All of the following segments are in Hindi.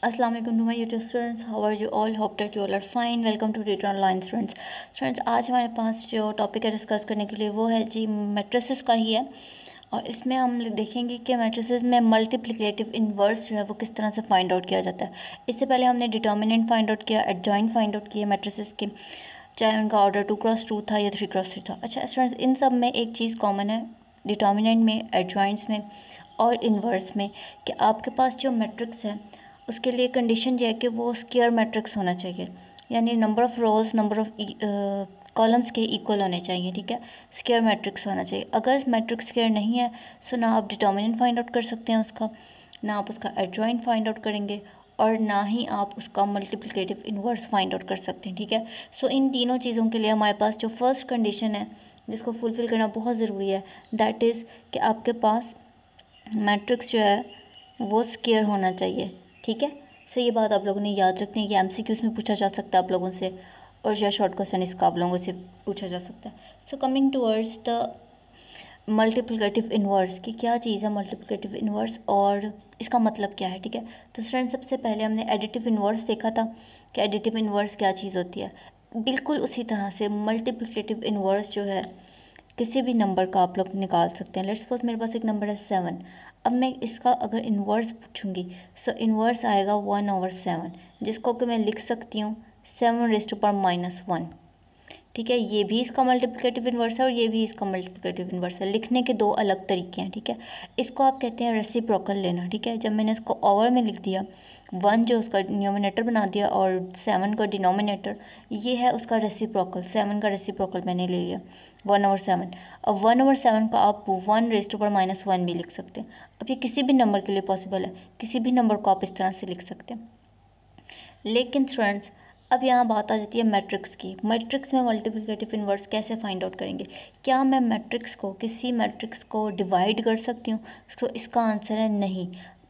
अस्सलाम वालेकुम to my YouTube students, how are you all? Hope that you all are fine. Welcome to read online students. आज हमारे पास जो टॉपिक है डिस्कस करने के लिए वो है जी मैट्रिसेस का ही है। और इसमें हम देखेंगे कि मैट्रिसेस में मल्टीप्लिकेटिव इन्वर्स जो है वो किस तरह से फाइंड आउट किया जाता है। इससे पहले हमने डिटर्मिनेंट फाइंड आउट किया, एडजॉइंट फाइंड आउट किया मैट्रिसेस के, चाहे उनका ऑर्डर 2x2 था या 3x3 था। अच्छा स्टूडेंट्स, इन सब में एक चीज़ कॉमन है डिटर्मिनेंट में, एडजॉइंट्स में और इन्वर्स में, कि आपके पास जो मैट्रिक्स है उसके लिए कंडीशन ये है कि वो स्क्वायर मैट्रिक्स होना चाहिए, यानी number of rows number of columns के इक्वल होने चाहिए। ठीक है, स्क्वायर मैट्रिक्स होना चाहिए। अगर मैट्रिक्स स्क्वायर नहीं है तो ना आप डिटर्मिनेंट फाइंड आउट कर सकते हैं उसका, ना आप उसका एडजॉइंट फाइंड आउट करेंगे और ना ही आप उसका मल्टीप्लिकेटिव इन्वर्स फाइंड आउट कर सकते हैं। ठीक है, सो इन तीनों चीज़ों के लिए हमारे पास जो फर्स्ट कंडीशन है जिसको फुलफ़िल करना बहुत ज़रूरी है, दैट इज़ कि आपके पास मैट्रिक्स जो है वो स्क्वायर होना चाहिए। ठीक है, सो ये बात आप लोगों ने याद रखनी है। ये एमसीक्यूज़ में पूछा जा सकता है आप लोगों से, और या शॉर्ट क्वेश्चन इसका आप लोगों से पूछा जा सकता है। So coming towards the multiplicative inverse, की क्या चीज़ है मल्टीप्लिकेटिव इन्वर्स और इसका मतलब क्या है। ठीक है, तो फ्रेंड्स सबसे पहले हमने एडिटिव इन्वर्स देखा था कि एडिटिव इन्वर्स क्या चीज़ होती है। बिल्कुल उसी तरह से मल्टीप्लिकेटिव इन्वर्स जो है किसी भी नंबर का आप लोग निकाल सकते हैं। लेट्स सपोज मेरे पास एक नंबर है 7। अब मैं इसका अगर इन्वर्स पूछूंगी सो इन्वर्स आएगा 1/7, जिसको कि मैं लिख सकती हूँ 7⁻⁻1। ठीक है, ये भी इसका मल्टीप्लिकेटिव इन्वर्स है और ये भी इसका मल्टीप्लिकेटिव इन्वर्स है। लिखने के दो अलग तरीके हैं। ठीक है, इसको आप कहते हैं रेसिप्रोकल लेना। ठीक है, जब मैंने इसको ओवर में लिख दिया, 1 जो उसका न्यूमिनेटर बना दिया और 7 का डिनोमिनेटर, ये है उसका रेसिप्रोकल। 7 का रेसिप्रोकल मैंने ले लिया 1/7। अब 1/7 का आप 1⁻⁻1 भी लिख सकते हैं। अब ये किसी भी नंबर के लिए पॉसिबल है, किसी भी नंबर को आप इस तरह से लिख सकते हैं। लेकिन स्टूडेंट्स अब यहाँ बात आ जाती है मैट्रिक्स की। मैट्रिक्स में मल्टीप्लिकेटिव इन्वर्स कैसे फाइंड आउट करेंगे? क्या मैं मैट्रिक्स को, किसी मैट्रिक्स को डिवाइड कर सकती हूँ? तो इसका आंसर है नहीं।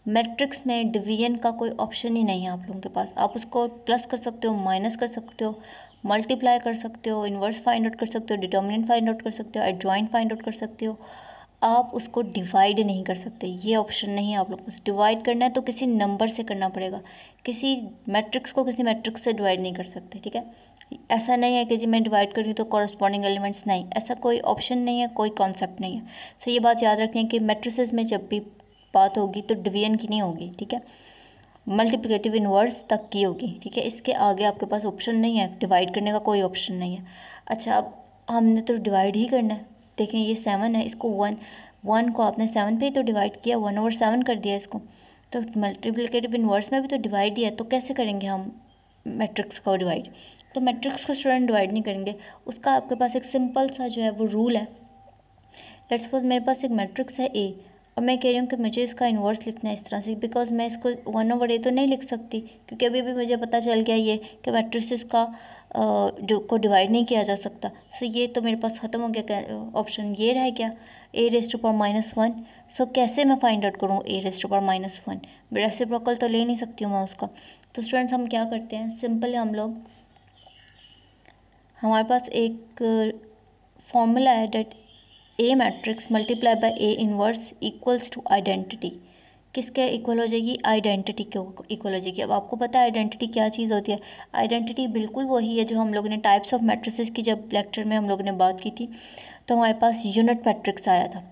मैट्रिक्स में डिवीजन का कोई ऑप्शन ही नहीं है आप लोगों के पास। आप उसको प्लस कर सकते हो, माइनस कर सकते हो, मल्टीप्लाई कर सकते हो, इन्वर्स फाइंड आउट कर सकते हो, डिटर्मिनेंट फाइंड आउट कर सकते हो, एडजॉइंट फाइंड आउट कर सकते हो। आप उसको डिवाइड नहीं कर सकते, ये ऑप्शन नहीं है आप लोग पास। डिवाइड करना है तो किसी नंबर से करना पड़ेगा, किसी मैट्रिक्स को किसी मैट्रिक्स से डिवाइड नहीं कर सकते। ठीक है, ऐसा नहीं है कि जी मैं डिवाइड कर रही हूँ तो कॉरस्पॉन्डिंग एलिमेंट्स, नहीं, ऐसा कोई ऑप्शन नहीं है, कोई कॉन्सेप्ट नहीं है। सो ये बात याद रखें कि मैट्रिसेस में जब भी बात होगी तो डिवीजन की नहीं होगी। ठीक है, मल्टीप्लिकेटिव इन्वर्स तक की होगी। ठीक है, इसके आगे आपके पास ऑप्शन नहीं है, डिवाइड करने का कोई ऑप्शन नहीं है। अच्छा, अब हमने तो डिवाइड ही करना है। देखें ये 7 है, इसको 1 को आपने 7 पे ही तो डिवाइड किया, 1/7 कर दिया इसको। तो मल्टीप्लिकेटिव इन्वर्स में भी तो डिवाइड ही है, तो कैसे करेंगे हम मैट्रिक्स को डिवाइड? तो मैट्रिक्स को स्टूडेंट डिवाइड नहीं करेंगे, उसका आपके पास एक सिंपल सा जो है वो रूल है। लेट्स सपोज मेरे पास एक मैट्रिक्स है ए और मैं कह रही हूँ कि मुझे इसका इन्वर्स लिखना है इस तरह से, बिकॉज मैं इसको 1/a तो नहीं लिख सकती, क्योंकि अभी भी मुझे पता चल गया ये कि मैट्रिसेस का को डिवाइड नहीं किया जा सकता। सो ये तो मेरे पास ख़त्म हो गया, ऑप्शन ये रह गया a⁻⁻1। सो कैसे मैं फाइंड आउट करूँ a⁻⁻1? रेसिप्रोकल तो ले नहीं सकती हूँ मैं उसका। तो स्टूडेंट्स हम क्या करते हैं, सिंपल हम लोग, हमारे पास एक फॉर्मूला है det A matrix multiply by A inverse equals to identity. किसके इक्वल हो जाएगी? आइडेंटिटी के इक्वल हो जाएगी। अब आपको पता है आइडेंटिटी क्या चीज़ होती है? आइडेंटिटी बिल्कुल वही है जो हम लोगों ने टाइप्स ऑफ मैट्रिसेस की जब लेक्चर में हम लोगों ने बात की थी, तो हमारे पास यूनिट मैट्रिक्स आया था।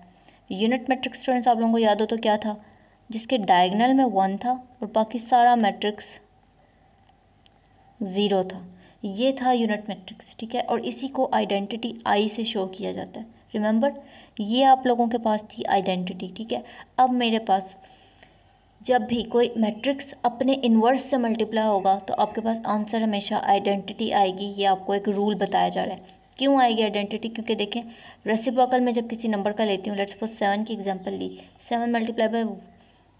यूनिट मैट्रिक्स स्टूडेंट्स आप लोगों को याद हो तो क्या था? जिसके डायगनल में 1 था और बाकी सारा मैट्रिक्स 0 था, ये था यूनिट मैट्रिक्स। ठीक है, और इसी को आइडेंटिटी आई से शो किया जाता है। रिमेंबर, ये आप लोगों के पास थी आइडेंटिटी। ठीक है, अब मेरे पास जब भी कोई मैट्रिक्स अपने इन्वर्स से मल्टीप्लाई होगा तो आपके पास आंसर हमेशा आइडेंटिटी आएगी। ये आपको एक रूल बताया जा रहा है। क्यों आएगी आइडेंटिटी? क्योंकि देखें रेसिप्रोकल में जब किसी नंबर का लेती हूँ, लेट्स सपोज 7 की एग्जांपल ली, 7 मल्टीप्लाई बाय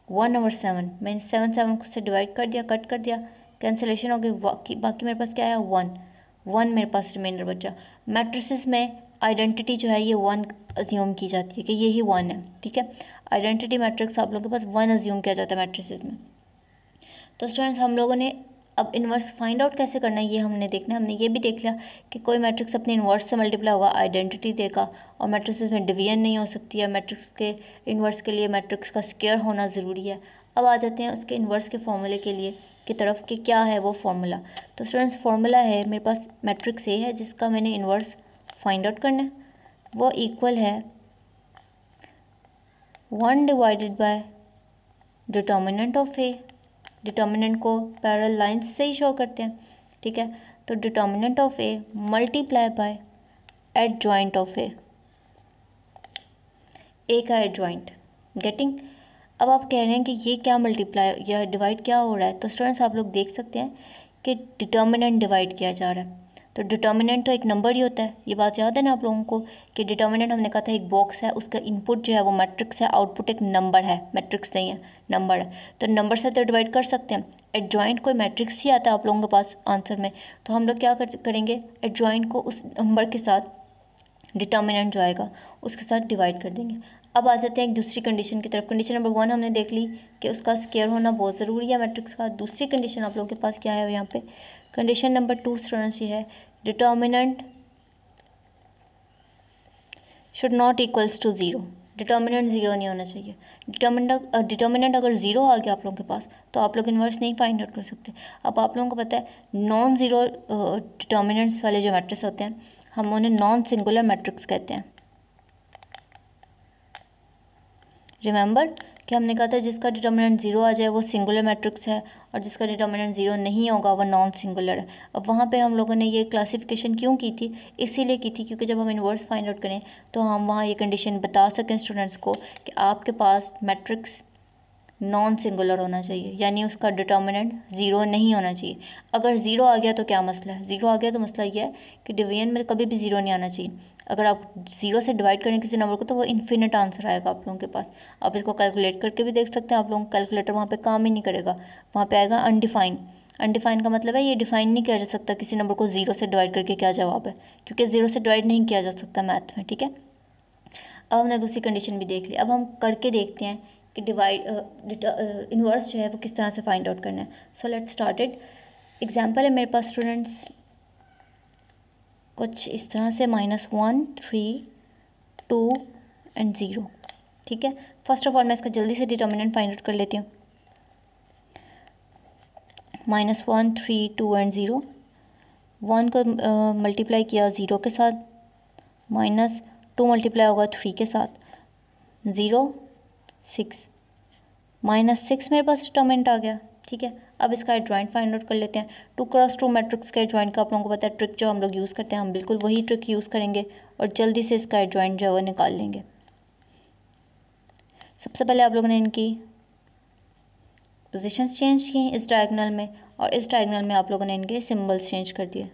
1/7, मैंने 7 से डिवाइड कर दिया, कट कर दिया, कैंसिलेशन हो गई, बाकी मेरे पास क्या है? 1 मेरे पास रिमाइंडर बचा। मैट्रिसेस में आइडेंटिटी जो है ये 1 अज्यूम की जाती है कि ये ही 1 है। ठीक है, आइडेंटिटी मैट्रिक्स आप लोगों के पास 1 अज्यूम किया जाता है मैट्रिसेस में। तो स्टूडेंट्स हम लोगों ने अब इन्वर्स फाइंड आउट कैसे करना है ये हमने देखना है। हमने ये भी देख लिया कि कोई मैट्रिक्स अपने इन्वर्स से मल्टीप्लाई होगा, आइडेंटिटी देगा, और मैट्रिसेस में डिवीजन नहीं हो सकती है। मैट्रिक्स के इन्वर्स के लिए मैट्रिक्स का स्क्वायर होना ज़रूरी है। अब आ जाते हैं उसके इन्वर्स के फॉर्मूले के लिए की तरफ कि क्या है वो फार्मूला। तो स्टूडेंट्स फार्मूला है मेरे पास मैट्रिक्स ए है जिसका मैंने इन्वर्स फाइंड आउट करना है। वो इक्वल है 1 divided by determinant of A. Determinant को पैरेलल लाइंस से ही शो करते हैं, ठीक है। तो determinant of A multiply by adjoint of A का एडजॉइंट। गेटिंग। अब आप कह रहे हैं कि ये क्या मल्टीप्लाई या डिवाइड क्या हो रहा है, तो स्टूडेंट्स आप लोग देख सकते हैं कि डिटर्मिनेंट डिवाइड किया जा रहा है। तो डिटर्मिनेंट तो एक नंबर ही होता है, ये बात याद है ना आप लोगों को कि डिटर्मिनेंट हमने कहा था एक बॉक्स है, उसका इनपुट जो है वो मैट्रिक्स है, आउटपुट एक नंबर है, मैट्रिक्स नहीं है नंबर है। तो नंबर से तो डिवाइड कर सकते हैं। एडजॉइंट कोई मैट्रिक्स ही आता है आप लोगों के पास आंसर में, तो हम लोग क्या करेंगे, एडजॉइंट को उस नंबर के साथ डिटर्मिनेंट जो आएगा उसके साथ डिवाइड कर देंगे। अब आ जाते हैं एक दूसरी कंडीशन की तरफ। कंडीशन नंबर 1 हमने देख ली कि उसका स्क्वायर होना बहुत ज़रूरी है मैट्रिक्स का। दूसरी कंडीशन आप लोगों के पास क्या है यहाँ पे, कंडीशन नंबर 2 स्टूडेंट्स ये है determinant should not equals to zero. Determinant zero नहीं होना चाहिए। डिटर्मिनेंट अगर ज़ीरो आ गया आप लोगों के पास तो आप लोग इन्वर्स नहीं फाइंड आउट कर सकते। अब आप लोगों को पता है नॉन ज़ीरो डिटर्मिनेंट्स वाले जो मैट्रिक्स होते हैं हम उन्हें नॉन सिंगुलर मैट्रिक्स कहते हैं। रिमेंबर कि हमने कहा था जिसका डिटर्मिनेंट ज़ीरो आ जाए वो सिंगुलर मैट्रिक्स है और जिसका डिटर्मिनेंट ज़ीरो नहीं होगा वो नॉन सिंगुलर है। अब वहाँ पे हम लोगों ने ये क्लासिफिकेशन क्यों की थी, इसीलिए की थी क्योंकि जब हम इन्वर्स फाइंड आउट करें तो हम वहाँ ये कंडीशन बता सकें स्टूडेंट्स को कि आपके पास मैट्रिक्स नॉन सिंगुलर होना चाहिए, यानी उसका डिटर्मिनेंट ज़ीरो नहीं होना चाहिए। अगर ज़ीरो आ गया तो क्या मसला है, ज़ीरो आ गया तो मसला ये है कि डिवीजन में कभी भी ज़ीरो नहीं आना चाहिए। अगर आप ज़ीरो से डिवाइड करें किसी नंबर को तो वो इन्फिनिट आंसर आएगा आप लोगों के पास। आप इसको कैलकुलेट करके भी देख सकते हैं, आप लोगों का कैलकुलेटर वहाँ पे काम ही नहीं करेगा, वहाँ पे आएगा अनडिफाइन। अनडिफाइन का मतलब है ये डिफाइन नहीं किया जा सकता किसी नंबर को ज़ीरो से डिवाइड करके क्या जवाब है, क्योंकि ज़ीरो से डिवाइड नहीं किया जा सकता मैथ में, ठीक है। अब हमने दूसरी कंडीशन भी देख ली। अब हम करके देखते हैं कि इन्वर्स जो है वो किस तरह से फाइंड आउट करना है। So let's started. एग्जाम्पल है मेरे पास स्टूडेंट्स कुछ इस तरह से -1 3 2 एंड 0, ठीक है। फर्स्ट ऑफ ऑल मैं इसका जल्दी से डिटर्मिनेंट फाइंड आउट कर लेती हूँ। -1 3 2 एंड 0, 1 को मल्टीप्लाई किया 0 के साथ, -2 मल्टीप्लाई होगा 3 के साथ, 0 6, -6 मेरे पास डिटर्मिनेंट आ गया, ठीक है। अब इसका एडजॉइंट फाइंड आउट कर लेते हैं। 2x2 मैट्रिक्स का एडजॉइंट का आप लोगों को पता है ट्रिक जो हम लोग यूज़ करते हैं, हम बिल्कुल वही ट्रिक यूज़ करेंगे और जल्दी से इसका एडजॉइंट जो है वो निकाल लेंगे। सबसे पहले आप लोगों ने इनकी पोजीशंस चेंज की इस डायगोनल में, और इस डायगोनल में आप लोगों ने इनके सिंबल्स चेंज कर दिए,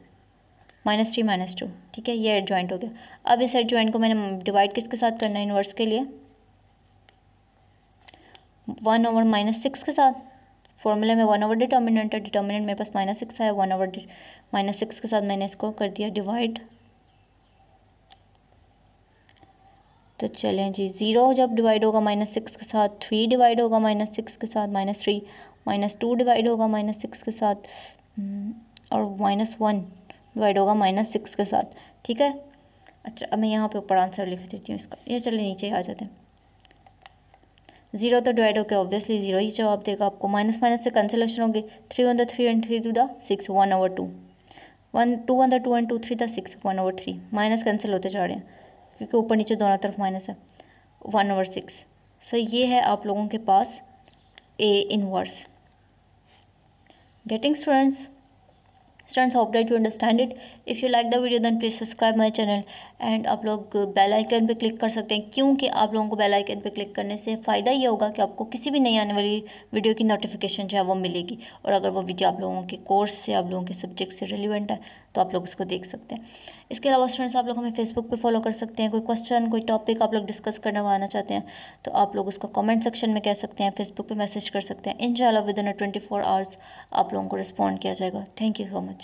-3 -2, ठीक है। ये एडजॉइंट हो गया। अब इस एडजॉइंट को मैंने डिवाइड किसके साथ करना है इन्वर्स के लिए, 1 ओवर -6 के साथ। फॉर्मूले में 1 ओवर डिटर्मिनेंट है, डिटर्मिनेंट मेरे पास -6 है, 1 ओवर -6 के साथ मैंने इसको कर दिया डिवाइड। तो चलें जी, 0 जब डिवाइड होगा -6 के साथ, 3 डिवाइड होगा -6 के साथ, -3, -2 डिवाइड होगा -6 के साथ, और -1 डिवाइड होगा -6 के साथ, ठीक है। अच्छा, अब मैं यहाँ पे ऊपर आंसर लिख देती हूँ इसका, ये चले नीचे आ जाते हैं। 0 तो डिवाइड होकर ऑब्वियसली 0 ही जवाब देगा आपको। माइनस माइनस से कैंसिलेशन होगी, 3 1 3 and 3 2 6, 1 over 2, 1 2 1 2 and 2 3 6, 1 over 3। Minus cancel होते जा रहे हैं क्योंकि ऊपर नीचे दोनों तरफ माइनस है, 1 ओवर 6। सो ये है आप लोगों के पास A inverse. Getting students? Students, hope that you understand it. If you like the video then please subscribe my channel and आप लोग बेल आइकन पे क्लिक कर सकते हैं, क्योंकि आप लोगों को बेल आइकन पे क्लिक करने से फ़ायदा ये होगा कि आपको किसी भी नई आने वाली वीडियो की नोटिफिकेशन जो है वो मिलेगी, और अगर वो वीडियो आप लोगों के कोर्स से, आप लोगों के सब्जेक्ट से रिलेवेंट है तो आप लोग उसको देख सकते हैं। इसके अलावा स्टूडेंट्स आप लोग हमें फेसबुक पे फॉलो कर सकते हैं। कोई क्वेश्चन, कोई टॉपिक आप लोग डिस्कस करवाना चाहते हैं तो आप लोग उसको कमेंट सेक्शन में कह सकते हैं, फेसबुक पे मैसेज कर सकते हैं। इंशाल्लाह विदिन 24 आवर्स आप लोगों को रिस्पॉन्ड किया जाएगा। Thank you so much.